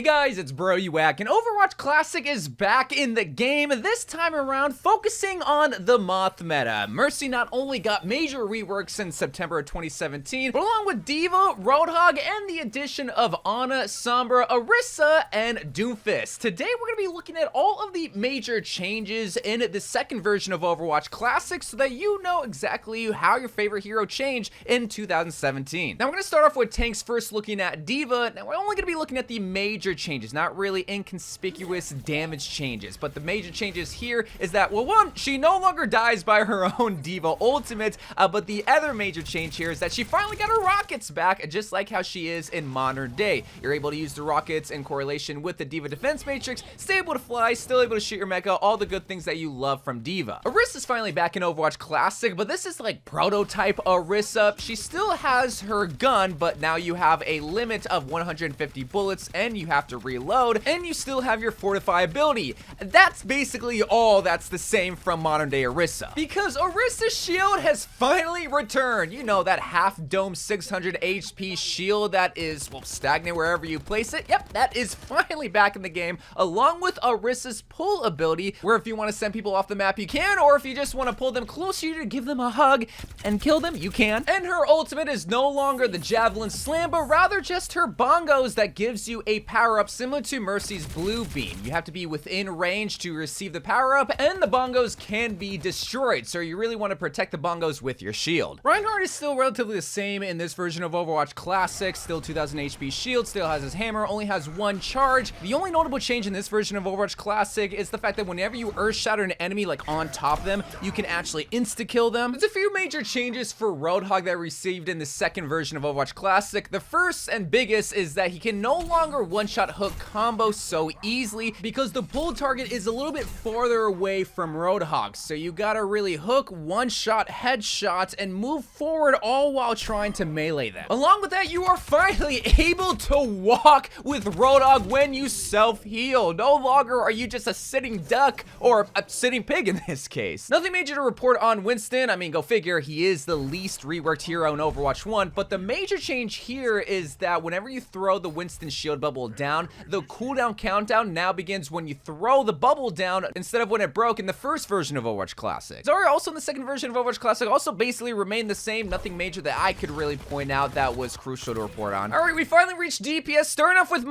Hey guys, it's Bro You Whack, and Overwatch Classic is back in the game, this time around focusing on the Moth meta. Mercy not only got major reworks in September of 2017, but along with D.va, Roadhog, and the addition of Ana, Sombra, Orisa, and Doomfist. Today we're going to be looking at all of the major changes in the second version of Overwatch Classic so that you know exactly how your favorite hero changed in 2017. Now we're going to start off with tanks first, looking at D.va. Now we're only going to be looking at the major changes, not really inconspicuous damage changes, but the major changes here is that, well, one, she no longer dies by her own D.va ultimate, but the other major change here is that she finally got her rockets back, just like how she is in modern day. You're able to use the rockets in correlation with the D.va defense matrix, stay able to fly, still able to shoot your mecha, all the good things that you love from D.va. Orisa's finally back in Overwatch Classic, but this is like prototype Orisa. She still has her gun, but now you have a limit of 150 bullets, and you have to reload, and you still have your fortify ability. That's basically all that's the same from modern day Orisa, because Orisa's shield has finally returned. You know, that half dome 600 HP shield that is, well, stagnant wherever you place it. Yep, that is finally back in the game, along with Orisa's pull ability, where if you want to send people off the map you can, or if you just want to pull them closer to you to give them a hug and kill them, you can. And her ultimate is no longer the javelin slam, but rather just her bongos that gives you a power-up similar to Mercy's blue beam. You have to be within range to receive the power-up, and the bongos can be destroyed, so you really want to protect the bongos with your shield. Reinhardt is still relatively the same in this version of Overwatch Classic, still 2000 HP shield, still has his hammer, only has one charge. The only notable change in this version of Overwatch Classic is the fact that whenever you earth shatter an enemy like on top of them, you can actually insta-kill them. There's a few major changes for Roadhog that I received in the second version of Overwatch Classic. The first and biggest is that he can no longer one-shot hook combo so easily because the pull target is a little bit farther away from Roadhog, so you gotta really hook, one-shot, headshots, and move forward all while trying to melee them. Along with that, you are finally able to walk with Roadhog when you self-heal. No longer are you just a sitting duck, or a sitting pig in this case. Nothing major to report on Winston. I mean, go figure, he is the least reworked hero in Overwatch 1, but the major change here is that whenever you throw the Winston shield bubble down, the cooldown countdown now begins when you throw the bubble down instead of when it broke in the first version of Overwatch Classic. Zarya also in the second version of Overwatch Classic also basically remained the same. Nothing major that I could really point out that was crucial to report on. Alright, we finally reached DPS, starting off with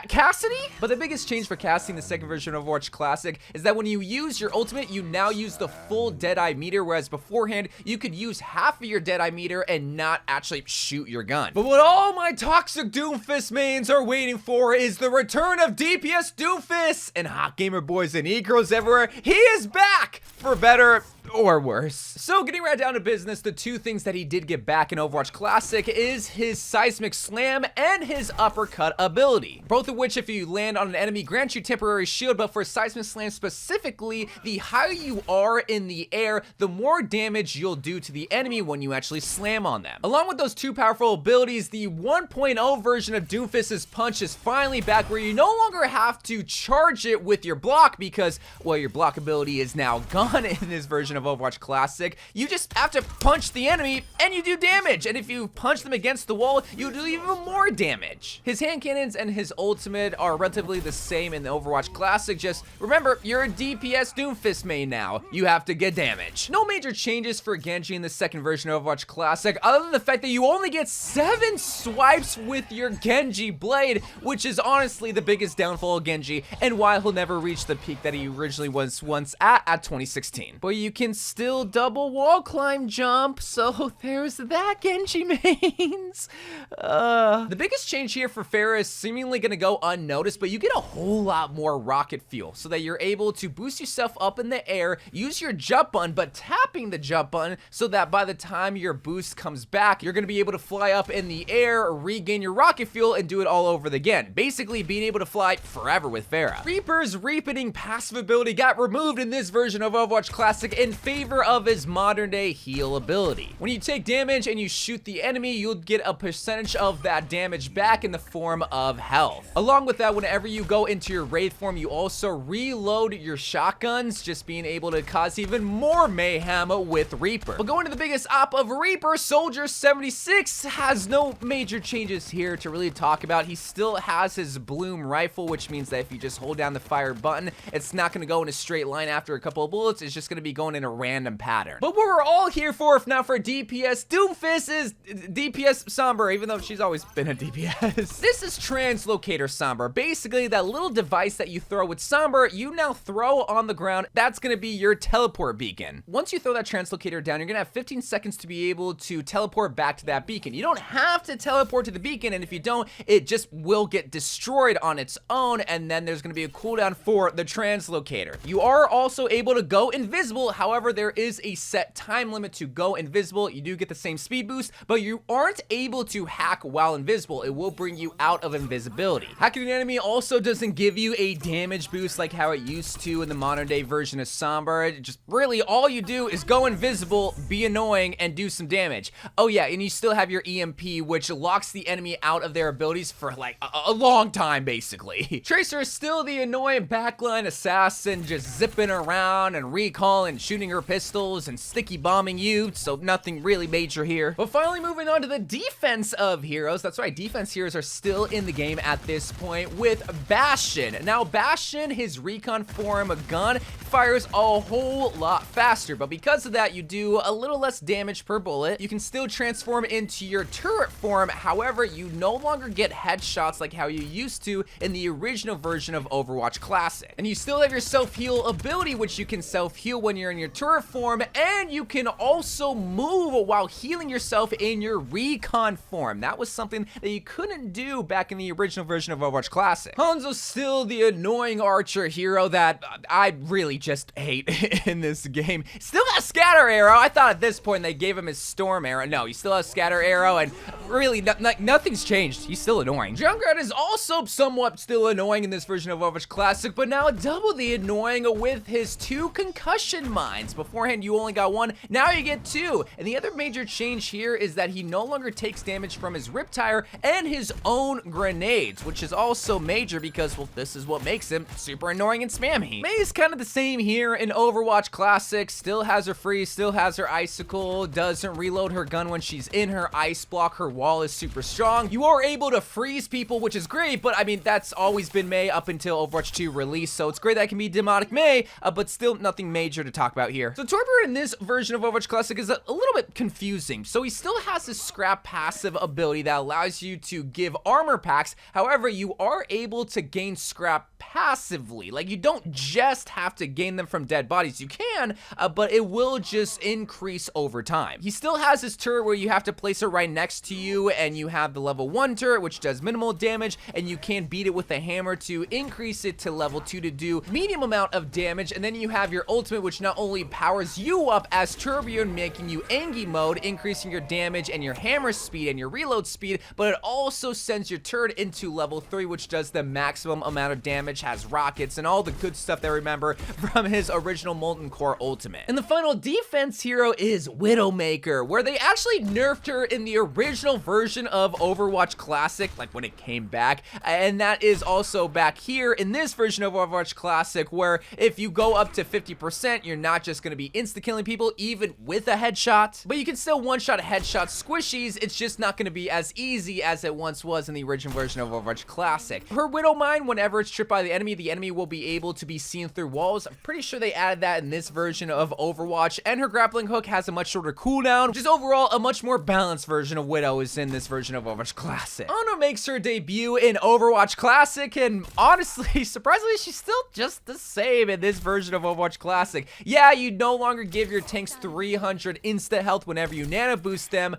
Cassidy? But the biggest change for Cassidy in the second version of Overwatch Classic is that when you use your ultimate, you now use the full Deadeye meter, whereas beforehand, you could use half of your Deadeye meter and not actually shoot your gun. But what all my toxic Doomfist mains are waiting for is the return of DPS Doomfist! And hot gamer boys and e-girls everywhere, he is back! For better or worse. So getting right down to business, the two things that he did get back in Overwatch Classic is his Seismic Slam and his Uppercut ability. Both of which, if you land on an enemy, grant you temporary shield, but for Seismic Slam specifically, the higher you are in the air, the more damage you'll do to the enemy when you actually slam on them. Along with those two powerful abilities, the 1.0 version of Doomfist's punch is finally back, where you no longer have to charge it with your block because, well, your block ability is now gone in this version of Overwatch Classic. You just have to punch the enemy and you do damage, and if you punch them against the wall, you do even more damage. His hand cannons and his ultimate are relatively the same in the Overwatch Classic, just remember, you're a DPS Doomfist main now. You have to get damage. No major changes for Genji in the second version of Overwatch Classic, other than the fact that you only get 7 swipes with your Genji blade, which is honestly the biggest downfall of Genji, and why he'll never reach the peak that he originally was once at 2016. But you can still double wall climb jump, so there's that, Genji mains. The biggest change here for Pharah is seemingly gonna go unnoticed, but you get a whole lot more rocket fuel so that you're able to boost yourself up in the air, use your jump button, but tapping the jump button so that by the time your boost comes back, you're gonna be able to fly up in the air, regain your rocket fuel, and do it all over again. Basically being able to fly forever with Pharah. Reaper's Reapening passive ability got removed in this version of Overwatch Overwatch Classic in favor of his modern day heal ability. When you take damage and you shoot the enemy, you'll get a percentage of that damage back in the form of health. Along with that, whenever you go into your Wraith form, you also reload your shotguns, just being able to cause even more mayhem with Reaper. But going to the biggest op of Reaper, Soldier 76 has no major changes here to really talk about. He still has his Bloom rifle, which means that if you just hold down the fire button, it's not going to go in a straight line after a couple of bullets. It's just going to be going in a random pattern. But what we're all here for, if not for DPS Doomfist, is DPS Sombra, even though she's always been a DPS. This is Translocator Sombra. Basically, that little device that you throw with Sombra, you now throw on the ground. That's going to be your teleport beacon. Once you throw that Translocator down, you're going to have 15 seconds to be able to teleport back to that beacon. You don't have to teleport to the beacon, and if you don't, it just will get destroyed on its own, and then there's going to be a cooldown for the Translocator. You are also able to go invisible. However, there is a set time limit to go invisible. You do get the same speed boost, but you aren't able to hack while invisible. It will bring you out of invisibility. Hacking an enemy also doesn't give you a damage boost like how it used to in the modern day version of Sombra. Just really all you do is go invisible, be annoying, and do some damage. Oh yeah, and you still have your EMP, which locks the enemy out of their abilities for like a long time, basically. Tracer is still the annoying backline assassin, just zipping around and recalling, shooting her pistols and sticky bombing you, so nothing really major here. But finally moving on to the defense of heroes. That's right, defense heroes are still in the game at this point with Bastion. Now Bastion, his recon form gun fires a whole lot faster, but because of that, you do a little less damage per bullet. You can still transform into your turret form. However, you no longer get headshots like how you used to in the original version of Overwatch Classic. And you still have your self-heal ability, which you can self-heal when you're in your turret form, and you can also move while healing yourself in your recon form. That was something that you couldn't do back in the original version of Overwatch Classic. Hanzo's still the annoying archer hero that I really just hate in this game. Still got Scatter Arrow. I thought at this point they gave him his Storm Arrow. No, he still has Scatter Arrow, and really nothing's changed. He's still annoying. Junkrat is also somewhat still annoying in this version of Overwatch Classic, but now double the annoying with his 2 concussion mines. Beforehand, you only got 1. Now you get 2. And the other major change here is that he no longer takes damage from his Riptire and his own grenades, which is also major because, well, this is what makes him super annoying and spammy. Mei's kind of the same here in Overwatch Classic. Still has her freeze, still has her icicle, doesn't reload her gun when she's in her ice block. Her wall is super strong. You are able to freeze people, which is great, but I mean, that's always been Mei up until Overwatch 2 release, so it's great that it can be demonic Mei, but still nothing major to talk about here. So Trobjorn in this version of Overwatch Classic is a little bit confusing. So he still has his scrap passive ability that allows you to give armor packs. However, you are able to gain scrap passively. Like, you don't just have to gain them from dead bodies. You can, but it will just increase over time. He still has his turret where you have to place it right next to you, and you have the level 1 turret, which does minimal damage, and you can beat it with a hammer to increase it to level 2 to do medium amount of damage. And then you have your ultimate, which not only powers you up as Trobjorn, making you Angie mode, increasing your damage and your hammer speed and your reload speed, but it also sends your turret into level 3, which does the maximum amount of damage, has rockets, and all the good stuff that I remember from his original Molten Core ultimate. And the final defense hero is Widowmaker, where they actually nerfed her in the original version of Overwatch Classic, like when it came back, and that is also back here in this version of Overwatch Classic, where if you go up to 50%, you're not just going to be insta-killing people, even with a headshot, but you can still one-shot headshot squishies. It's just not going to be as easy as it once was in the original version of Overwatch Classic. Her Widow Mine, whenever it's tripped by the enemy will be able to be seen through walls. I'm pretty sure they added that in this version of Overwatch, and her grappling hook has a much shorter cooldown, which is overall a much more balanced version of Widow is in this version of Overwatch Classic. Ana makes her debut in Overwatch Classic, and honestly, surprisingly, she's still just the same in this version of Overwatch Classic. Yeah, you no longer give your tanks 300 insta health whenever you nano boost them,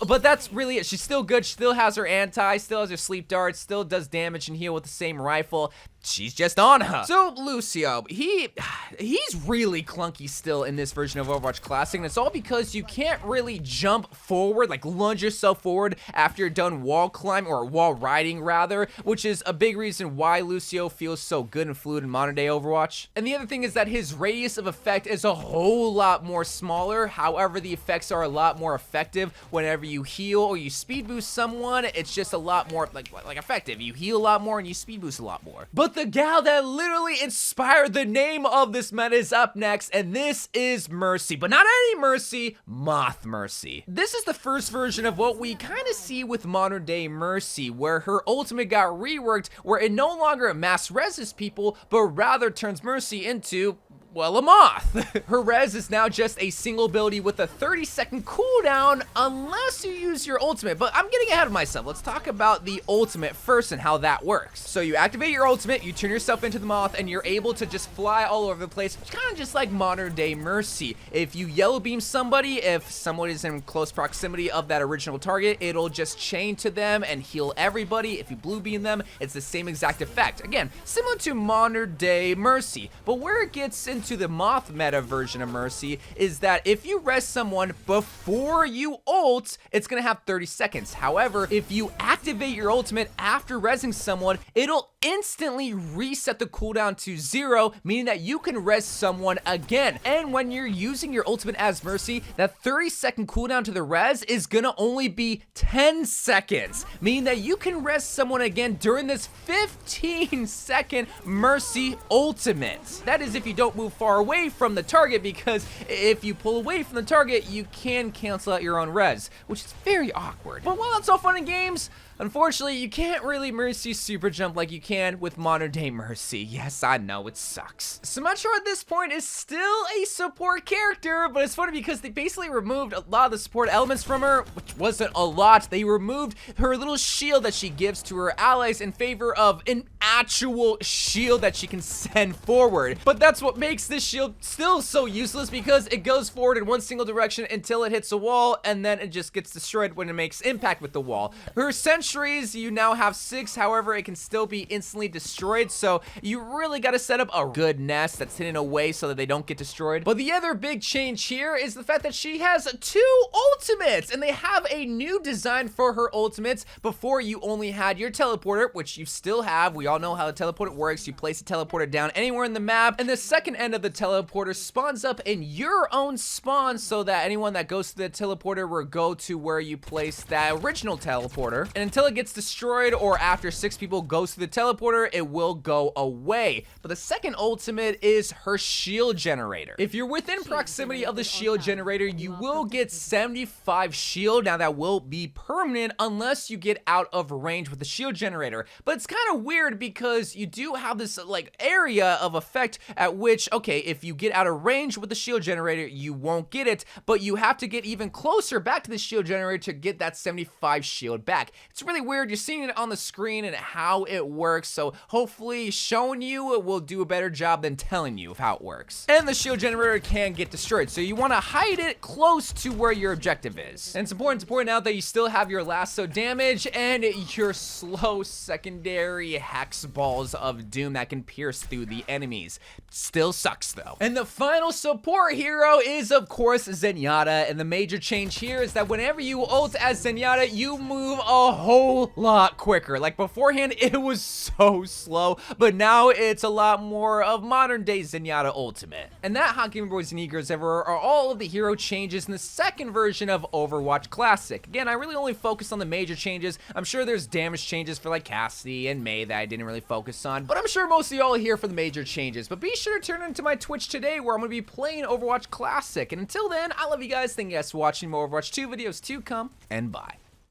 but that's really it. She's still good. She still has her anti, still has her sleep dart, still does damage and heal with the same rifle. She's just Ana. So Lucio, he's really clunky still in this version of Overwatch Classic, and it's all because you can't really jump forward, like lunge yourself forward after you're done wall climb, or wall riding rather, which is a big reason why Lucio feels so good and fluid in modern day Overwatch. And the other thing is that his radius of effect is a whole lot more smaller. However, the effects are a lot more effective whenever you heal or you speed boost someone. It's just a lot more like effective. You heal a lot more and you speed boost a lot more. But the gal that literally inspired the name of this meta is up next, and this is Mercy. But not any Mercy, Moth Mercy. This is the first version of what we kind of see with modern day Mercy, where her ultimate got reworked, where it no longer mass reses people, but rather turns Mercy into, well, a moth. Her res is now just a single ability with a 30-second cooldown unless you use your ultimate. But I'm getting ahead of myself. Let's talk about the ultimate first and how that works. So you activate your ultimate, you turn yourself into the moth, and you're able to just fly all over the place, kind of just like modern day Mercy. If you yellow beam somebody, if someone is in close proximity of that original target, it'll just chain to them and heal everybody. If you blue beam them, it's the same exact effect. Again, similar to modern day Mercy, but where it gets into the Moth meta version of Mercy is that if you res someone before you ult, it's gonna have 30 seconds. However, if you activate your ultimate after resing someone, it'll instantly reset the cooldown to 0, meaning that you can res someone again. And when you're using your ultimate as Mercy, that 30-second cooldown to the res is gonna only be 10 seconds, meaning that you can res someone again during this 15-second Mercy ultimate. That is if you don't move far away from the target, because if you pull away from the target, you can cancel out your own res, which is very awkward. But while that's all fun and games, unfortunately, you can't really Mercy super jump like you can with modern day Mercy. Yes, I know, it sucks. Symmetra at this point is still a support character, but it's funny because they basically removed a lot of the support elements from her, which wasn't a lot. They removed her little shield that she gives to her allies in favor of an actual shield that she can send forward. But that's what makes this shield still so useless, because it goes forward in one single direction until it hits a wall, and then it just gets destroyed when it makes impact with the wall. Her sentries, you now have 6, however, it can still be instantly destroyed, so you really got to set up a good nest that's hidden away so that they don't get destroyed. But the other big change here is the fact that she has 2 ultimates, and they have a new design for her ultimates. Before, you only had your teleporter, which you still have. We all know how the teleporter works. You place the teleporter down anywhere in the map, and the second end of the teleporter spawns up in your own spawn, so that anyone that goes to the teleporter will go to where you place that original teleporter, and until it gets destroyed or after 6 people goes to the teleporter, it will go away. But the second ultimate is her shield generator. If you're within proximity of the shield generator, you will get 75 shield. Now that will be permanent unless you get out of range with the shield generator. But it's kind of weird because you do have this like area of effect at which, okay, if you get out of range with the shield generator, you won't get it, but you have to get even closer back to the shield generator to get that 75 shield back. It's really weird. You're seeing it on the screen and how it works, so hopefully showing you will do a better job than telling you of how it works. And the shield generator can get destroyed, so you want to hide it close to where your objective is. And it's important to point out that you still have your lasso damage and your slow secondary hex balls of doom that can pierce through the enemies. Still sucks though. And the final support hero is of course Zenyatta, and the major change here is that whenever you ult as Zenyatta, you move a whole lot quicker. Like beforehand, it was so slow, but now it's a lot more of modern day Zenyatta ultimate. And that, hot gamer boys and e-girls everywhere, are all of the hero changes in the second version of Overwatch Classic. Again, I really only focused on the major changes. I'm sure there's damage changes for like Cassidy and Mei that I didn't really focus on, but I'm sure most of y'all are here for the major changes. But be sure to turn into my Twitch today, where I'm going to be playing Overwatch Classic. And until then, I love you guys. Thank you guys for watching. More Overwatch 2 videos to come, and bye.